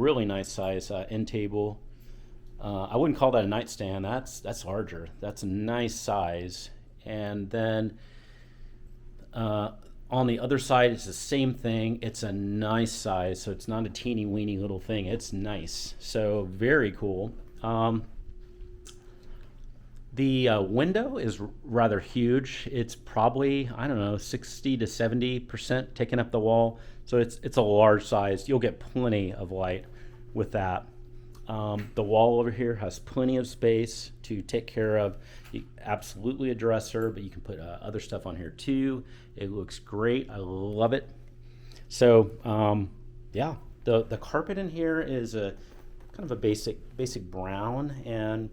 really nice size end table. I wouldn't call that a nightstand. That's larger. That's a nice size. And then on the other side, it's the same thing. It's a nice size, so it's not a teeny weeny little thing. It's nice. So very cool. The window is rather huge. It's probably, I don't know, 60 to 70% taking up the wall. So it's a large size. You'll get plenty of light with that. The wall over here has plenty of space to take care of absolutely a dresser, but you can put other stuff on here too. It looks great. I love it. So yeah, the carpet in here is a kind of a basic brown, and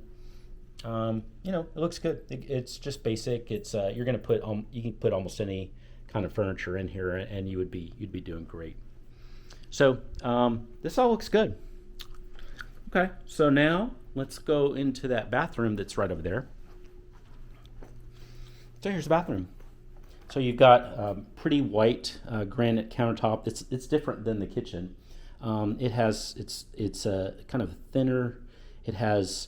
you know, it looks good. It's just basic. It's you're gonna put you can put almost any kind of furniture in here, and you'd be doing great. So this all looks good. Okay, so now let's go into that bathroom that's right over there. So here's the bathroom. So you've got pretty white granite countertop. It's different than the kitchen. It's kind of thinner. It has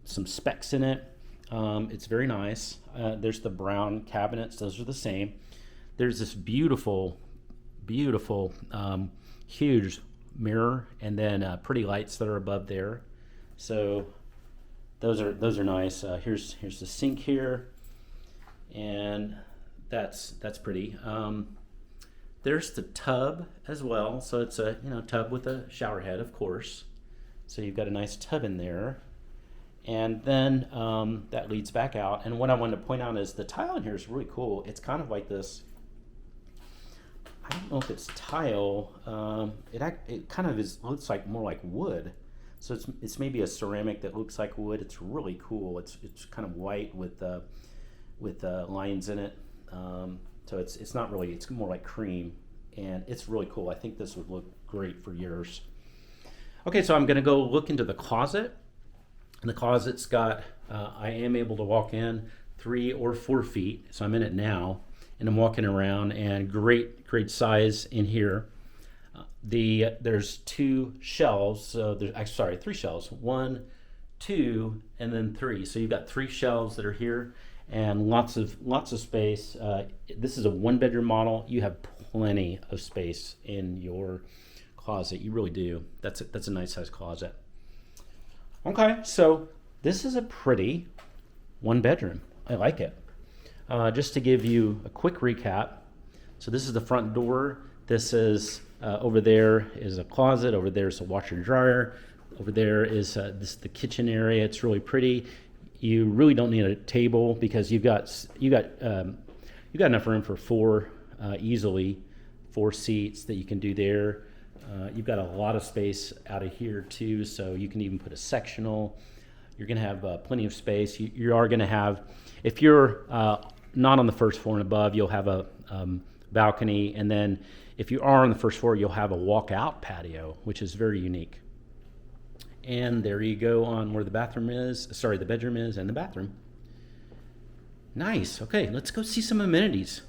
some specs in it. It's very nice. There's the brown cabinets. Those are the same. There's this beautiful huge mirror, and then pretty lights that are above there. So those are nice. Here's the sink here, and that's pretty. There's the tub as well. So it's a tub with a shower head, of course. So you've got a nice tub in there. And then that leads back out. And what I wanted to point out is the tile in here is really cool. It's kind of like this, I don't know if it's tile. It kind of looks like more like wood. So it's maybe a ceramic that looks like wood. It's really cool. It's kind of white with lines in it. So it's not really. It's more like cream, and it's really cool. I think this would look great for yours. Okay, so I'm going to go look into the closet. And the closet's got. I am able to walk in 3 or 4 feet. So I'm in it now. And I'm walking around, and great size in here. There's 2 shelves, so there's 3 shelves. 1, 2, and then 3. So you've got 3 shelves that are here, and lots of space. This is a 1-bedroom model. You have plenty of space in your closet. You really do. That's a nice size closet. Okay, so this is a pretty 1-bedroom. I like it. Just to give you a quick recap, so this is the front door. This is over there is a closet. Over there is a washer and dryer. Over there is the kitchen area. It's really pretty. You really don't need a table because you got enough room for 4 easily, 4 seats that you can do there. You've got a lot of space out of here too, so you can even put a sectional. You're going to have plenty of space. You are going to have, if you're not on the first floor and above, you'll have a balcony, and then if you are on the first floor, you'll have a walkout patio, which is very unique. And there you go on where the bedroom is, and the bathroom. Nice. Okay, let's go see some amenities.